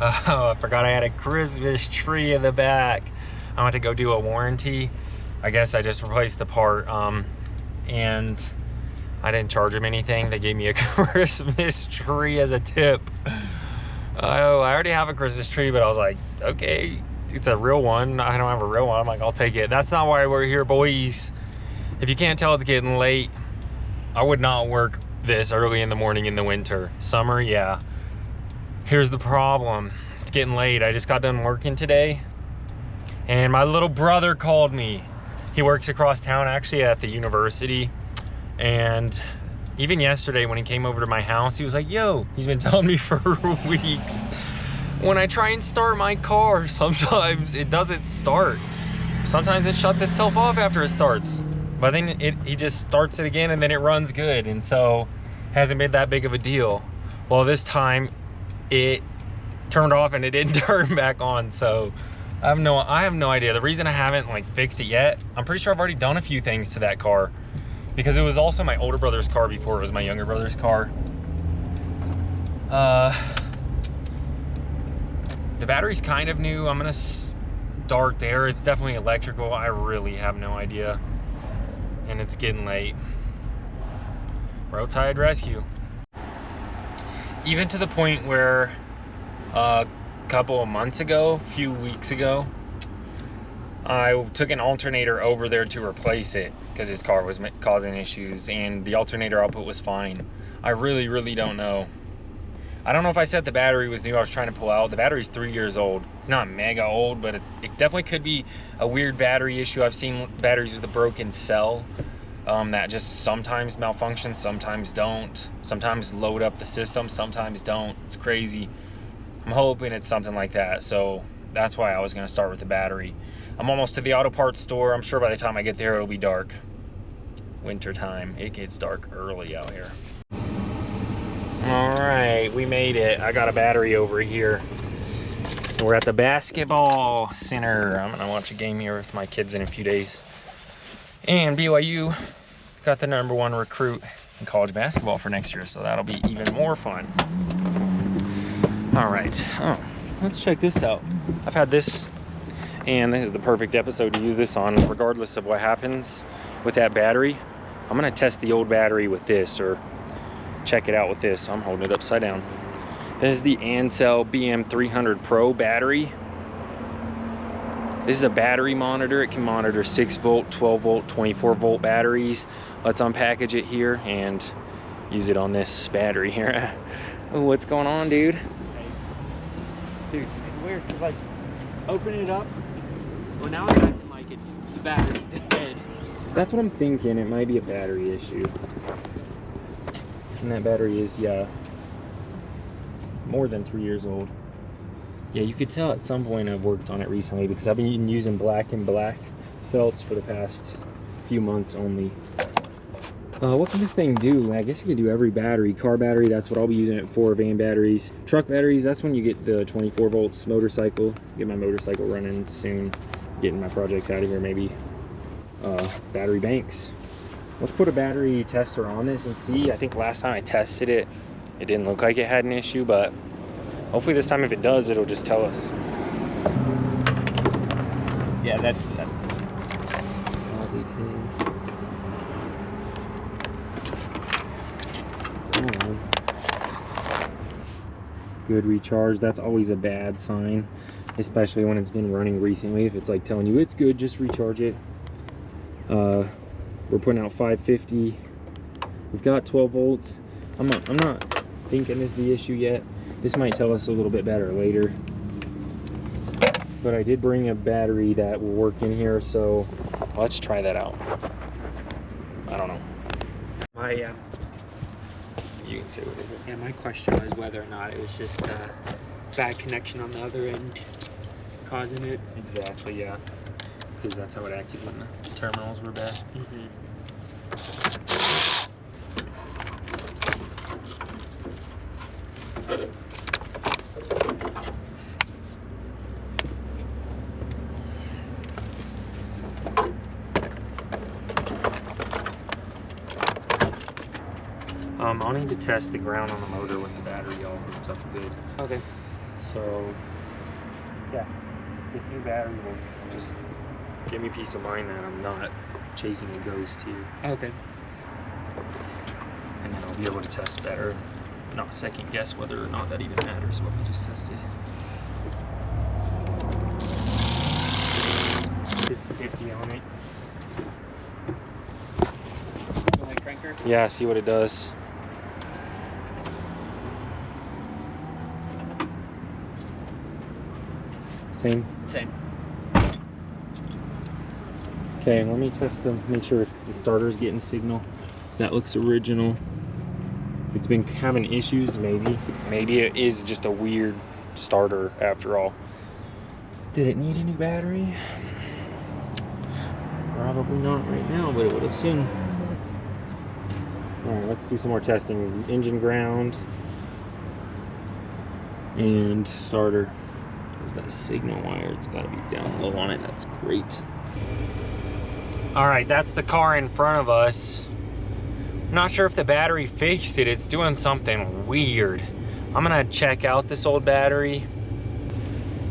I forgot I had a Christmas tree in the back. I went to go do a warranty. I guess I just replaced the part, and I didn't charge them anything. They gave me a Christmas tree as a tip. I already have a Christmas tree, but I was like, okay, it's a real one. I don't have a real one. I'm like, I'll take it. That's not why we're here, boys. If you can't tell, it's getting late. I would not work this early in the morning in the winter. Summer, yeah. Here's the problem. It's getting late. I just got done working today, and my little brother called me. He works across town, actually, at the university. And even yesterday when he came over to my house, he was like, yo, he's been telling me for weeks, when I try and start my car, sometimes it doesn't start. Sometimes it shuts itself off after it starts. But then he just starts it again, and then it runs good. And so hasn't been that big of a deal. Well, this time it turned off and it didn't turn back on. So I have no idea. The reason I haven't like fixed it yet, I'm pretty sure I've already done a few things to that car, because it was also my older brother's car before it was my younger brother's car. The battery's kind of new. I'm gonna start there. It's definitely electrical. I really have no idea. And it's getting late. Roadside rescue. Even to the point where a couple of months ago, a few weeks ago, I took an alternator over there to replace it because his car was causing issues, and the alternator output was fine. I really don't know. I don't know if I said the battery was new. I was trying to pull out. The battery's 3 years old. It's not mega old, but it definitely could be a weird battery issue. I've seen batteries with a broken cell that just sometimes malfunction, sometimes don't. Sometimes load up the system, sometimes don't. It's crazy. I'm hoping it's something like that. So that's why I was gonna start with the battery. I'm almost to the auto parts store. I'm sure by the time I get there, it'll be dark. Winter time, it gets dark early out here. All right, we made it. I got a battery over here. We're at the basketball center. I'm gonna watch a game here with my kids in a few days. And BYU got the #1 recruit in college basketball for next year, so that'll be even more fun. All right, let's check this out. I've had this, and this is the perfect episode to use this on, regardless of what happens with that battery. I'm gonna test the old battery with this, or check it out with this. I'm holding it upside down. This is the Ancel bm300 Pro battery. This is a battery monitor. It can monitor 6 volt, 12 volt, 24 volt batteries. Let's unpackage it here and use it on this battery here. Oh, what's going on, dude? Dude, it's weird because like open it up. Well, now it's acting like it's the battery's dead. That's what I'm thinking. It might be a battery issue. And that battery is, yeah, more than 3 years old. Yeah, you could tell at some point I've worked on it recently, because I've been using black and black felts for the past few months only. What can this thing do? I guess you can do every battery. Car battery, that's what I'll be using it for. Van batteries. Truck batteries, that's when you get the 24 volts. Motorcycle, get my motorcycle running soon. Getting my projects out of here, maybe. Battery banks. Let's put a battery tester on this and see. I think last time I tested it, it didn't look like it had an issue, but hopefully this time if it does, it'll just tell us. Yeah, that's It's on. Good recharge. That's always a bad sign, especially when it's been running recently. If it's like telling you it's good, just recharge it. We're putting out 550. We've got 12 volts. I'm not thinking this is the issue yet. This might tell us a little bit better later. But I did bring a battery that will work in here, so let's try that out. I don't know. You can say what it is. Yeah, my question was whether or not it was just a bad connection on the other end causing it. Exactly, yeah. Because that's how it acted when the terminals were bad. I'll need to test the ground on the motor with the battery all hooked up good. Okay. So yeah, this new battery will just give me peace of mind that I'm not chasing a ghost here. Okay. And then I'll be able to test better, not second guess whether or not that even matters what we just tested. 50 on it. Cranker? Yeah, see what it does. Same? Same. Okay, let me test them, make sure the starter's getting signal. That looks original. It's been having issues, maybe. Maybe it is just a weird starter after all. Did it need a new battery? Probably not right now, but it would have soon. All right, let's do some more testing. Engine ground and starter. There's that signal wire. It's got to be down low on it. That's great. All right, that's the car in front of us. I'm not sure if the battery fixed it. It's doing something weird. I'm gonna check out this old battery.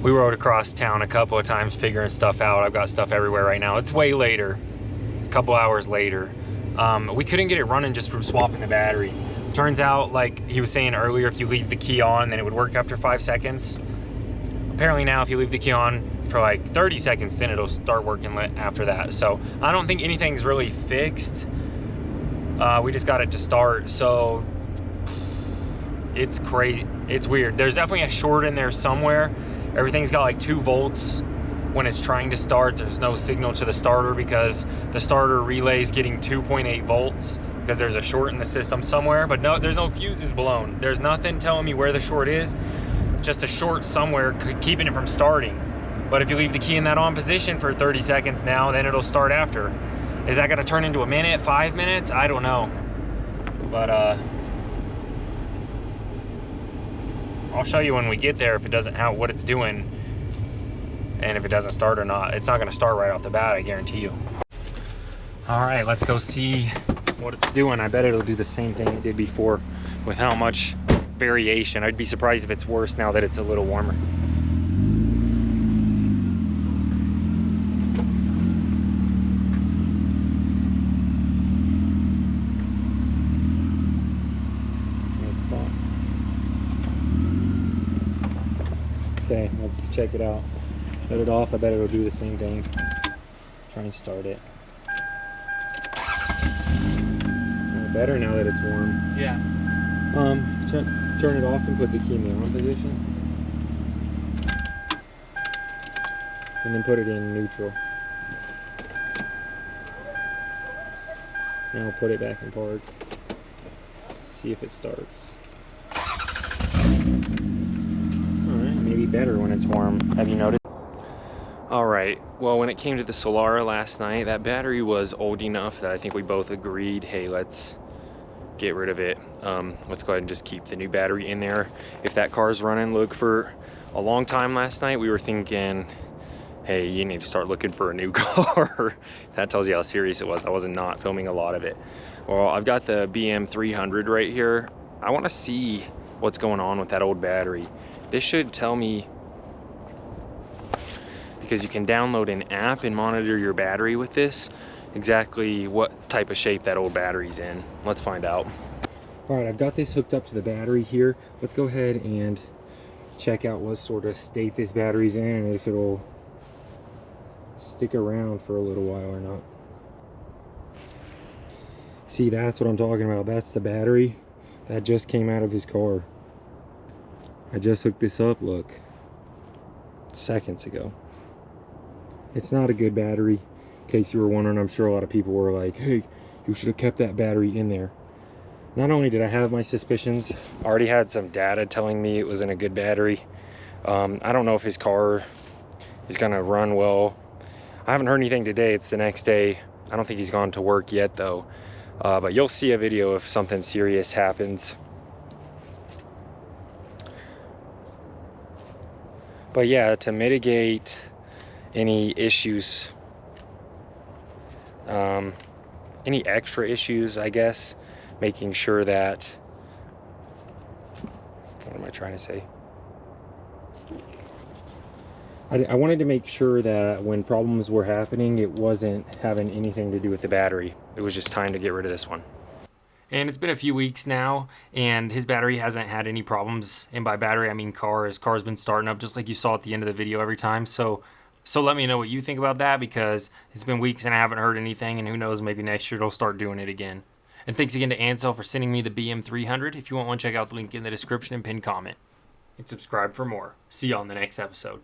We rode across town a couple of times figuring stuff out. I've got stuff everywhere right now. It's way later, a couple hours later. We couldn't get it running just from swapping the battery. Turns out, like he was saying earlier, if you leave the key on, then it would work after 5 seconds. Apparently now, if you leave the key on for like 30 seconds, then it'll start working after that. So I don't think anything's really fixed. We just got it to start, so it's crazy. It's weird. There's definitely a short in there somewhere. Everything's got like 2 volts when it's trying to start. There's no signal to the starter because the starter relay is getting 2.8 volts because there's a short in the system somewhere, but no, there's no fuses blown. There's nothing telling me where the short is, just a short somewhere keeping it from starting. But if you leave the key in that on position for 30 seconds now, then it'll start after. Is that gonna turn into a minute, 5 minutes? I don't know. But I'll show you when we get there if it doesn't have what it's doing and if it doesn't start or not. It's not gonna start right off the bat, I guarantee you. All right, let's go see what it's doing. I bet it'll do the same thing it did before without much variation. I'd be surprised if it's worse now that it's a little warmer. Okay, let's check it out. Let it off. I bet it'll do the same thing. Try and start it. Better now that it's warm. Yeah. Turn it off and put the key in the on position. And then put it in neutral. Now put it back in park. See if it starts. Maybe better when it's warm. Have you noticed? All right, well, when it came to the Solara last night, that battery was old enough that I think we both agreed, hey, let's get rid of it. Let's go ahead and just keep the new battery in there. If that car's running, look, for a long time last night, we were thinking, hey, you need to start looking for a new car. That tells you how serious it was. I was not filming a lot of it. Well, I've got the bm300 right here. I want to see what's going on with that old battery. This should tell me, because you can download an app and monitor your battery with this, exactly what type of shape that old battery's in. Let's find out. All right, I've got this hooked up to the battery here. Let's go ahead and check out what sort of state this battery's in and if it'll stick around for a little while or not. See, that's what I'm talking about. That's the battery that just came out of his car. I just hooked this up, look, seconds ago. It's not a good battery. In case you were wondering, I'm sure a lot of people were like, hey, you should have kept that battery in there. Not only did I have my suspicions, I already had some data telling me it wasn't a good battery. I don't know if his car is gonna run well. I haven't heard anything today. It's the next day. I don't think he's gone to work yet though. But you'll see a video if something serious happens. But yeah, to mitigate any issues, any extra issues, I guess, making sure that, what am I trying to say? I wanted to make sure that when problems were happening, it wasn't having anything to do with the battery. It was just time to get rid of this one. And it's been a few weeks now, and his battery hasn't had any problems. And by battery, I mean car. His car's been starting up just like you saw at the end of the video every time. So let me know what you think about that, because it's been weeks and I haven't heard anything, and who knows, maybe next year it'll start doing it again. And thanks again to Ancel for sending me the BM300. If you want one, check out the link in the description and pinned comment. And subscribe for more. See you on the next episode.